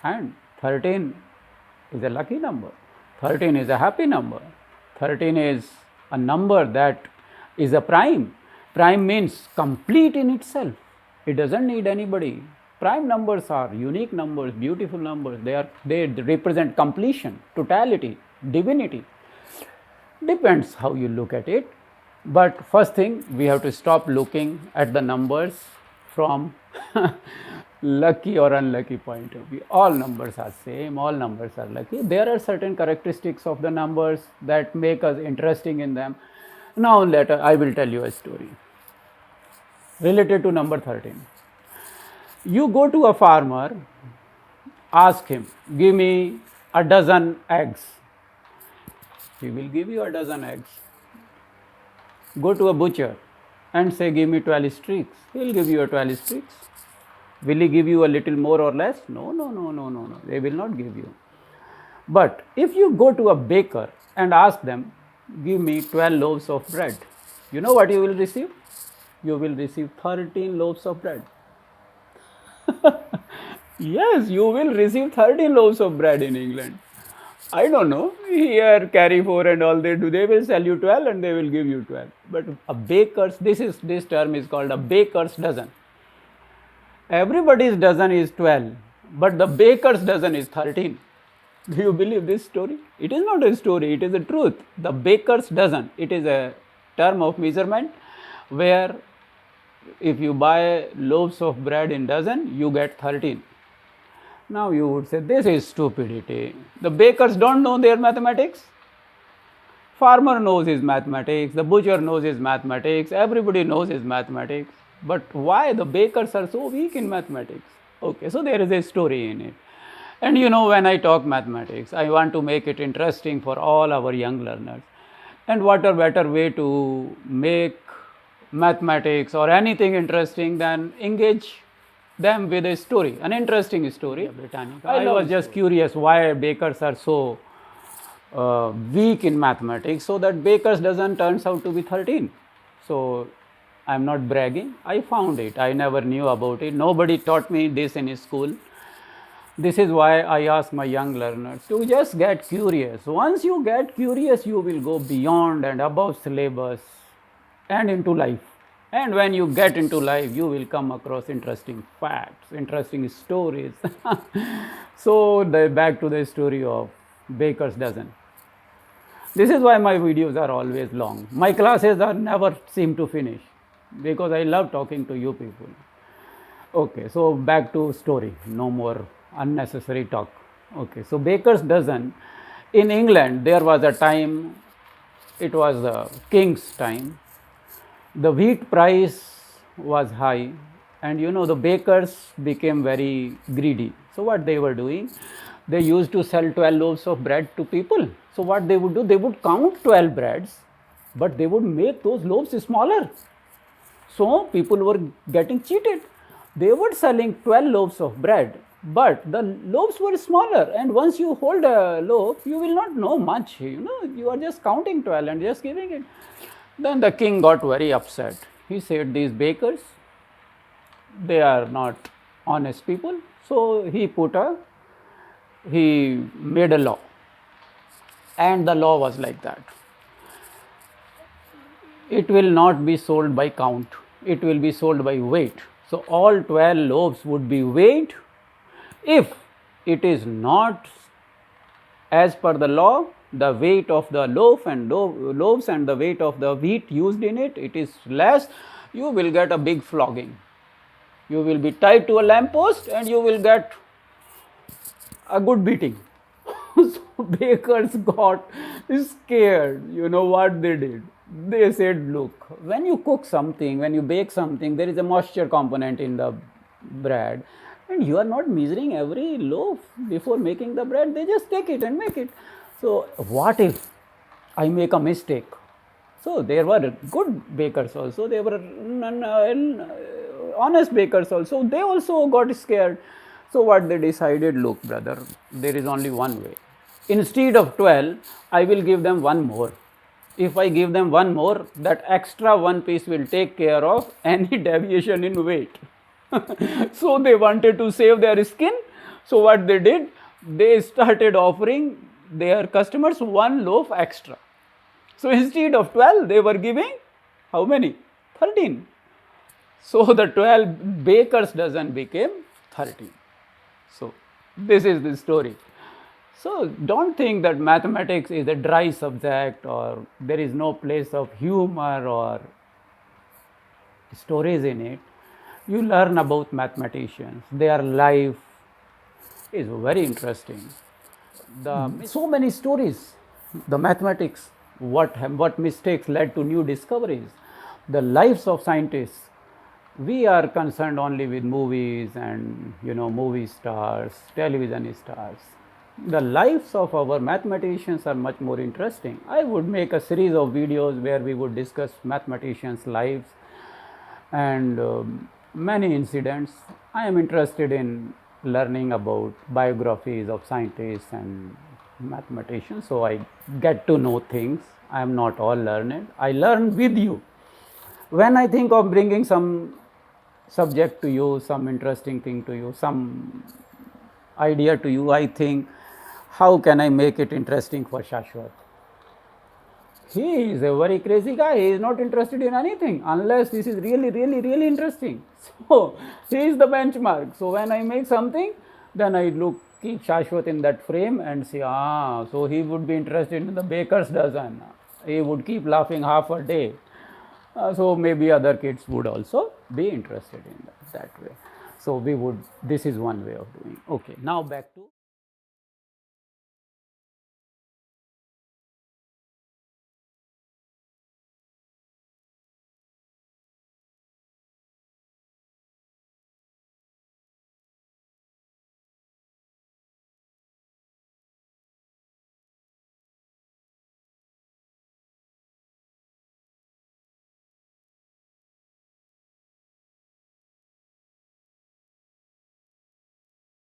And 13 is a lucky number. 13 is a happy number. 13 is a number that is a prime. Prime means complete in itself. It doesn't need anybody. Prime numbers are unique numbers, beautiful numbers. They represent completion, totality, divinity. Depends how you look at it. But first thing, we have to stop looking at the numbers from lucky or unlucky point of view. All numbers are same, all numbers are lucky. There are certain characteristics of the numbers that make us interesting in them. Now I will tell you a story related to number 13. You go to a farmer, ask him, give me a dozen eggs. He will give you a dozen eggs. Go to a butcher and say, give me 12 streaks. He will give you 12 streaks. Will he give you a little more or less? No. They will not give you. But if you go to a baker and ask them, give me 12 loaves of bread, you know what you will receive? You will receive 13 loaves of bread. Yes, you will receive 13 loaves of bread in England. I don't know, here Carrefour and all they will sell you 12 and they will give you 12. But a baker's, this term is called a baker's dozen. Everybody's dozen is 12, but the baker's dozen is 13. Do you believe this story? It is not a story, it is a truth. The baker's dozen, it is a term of measurement where if you buy loaves of bread in dozen, you get 13. Now you would say, this is stupidity. The bakers don't know their mathematics. Farmer knows his mathematics, the butcher knows his mathematics, everybody knows his mathematics. But why the bakers are so weak in mathematics? Okay, so there is a story in it. And you know, when I talk mathematics, I want to make it interesting for all our young learners. And what a better way to make mathematics or anything interesting than engage them with a story, an interesting story. I was just curious why bakers are so weak in mathematics, so that baker's dozen turns out to be 13. So I'm not bragging, I found it, I never knew about it, nobody taught me this in school. This is why I ask my young learners to just get curious. Once you get curious, you will go beyond and above syllabus and into life. And when you get into life, you will come across interesting facts, interesting stories. So back to the story of baker's dozen. This is why my videos are always long. My classes are never seem to finish because I love talking to you people. Okay, so back to story, no more unnecessary talk. Okay, so baker's dozen. In England, there was a time, it was the king's time. The wheat price was high, and you know, the bakers became very greedy. So what they were doing, they used to sell 12 loaves of bread to people. So what they would do, they would count 12 breads, but they would make those loaves smaller. So people were getting cheated. They were selling 12 loaves of bread, but the loaves were smaller, and once you hold a loaf, you will not know much, you know, you are just counting 12 and just giving it. Then the king got very upset. He said, these bakers, they are not honest people. So he made a law, and the law was like that. It will not be sold by count, it will be sold by weight. So all 12 loaves would be weighed. If it is not as per the law, the weight of the loaves and the weight of the wheat used in it, it is less, you will get a big flogging. You will be tied to a lamppost and you will get a good beating. So bakers got scared. You know what they did? They said, look, when you cook something, when you bake something, there is a moisture component in the bread, and you are not measuring every loaf before making the bread. They just take it and make it. So what if I make a mistake? So there were good bakers also, there were honest bakers also, they also got scared. So what they decided, look brother, there is only one way. Instead of 12, I will give them one more. If I give them one more, that extra one piece will take care of any deviation in weight. So they wanted to save their skin. So what they did, they started offering their customers one loaf extra. So instead of 12, they were giving how many? 13. So the 12 bakers dozen became 13. So this is the story. So don't think that mathematics is a dry subject or there is no place of humor or stories in it. You learn about mathematicians, their life is very interesting. So many stories, the mathematics, what mistakes led to new discoveries, the lives of scientists. We are concerned only with movies and movie stars, television stars. The lives of our mathematicians are much more interesting. I would make a series of videos where we would discuss mathematicians' lives and many incidents. I am interested in learning about biographies of scientists and mathematicians, so I get to know things. I am not all learned. I learn with you. When I think of bringing some subject to you, some interesting thing to you, some idea to you, I think, how can I make it interesting for Shashwat? He is a very crazy guy. He is not interested in anything unless this is really, really, really interesting. So he is the benchmark. So when I make something, then I keep Shashwat in that frame and say, so he would be interested in the baker's dozen. He would keep laughing half a day. So maybe other kids would also be interested in that way. So this is one way of doing. Okay, now back to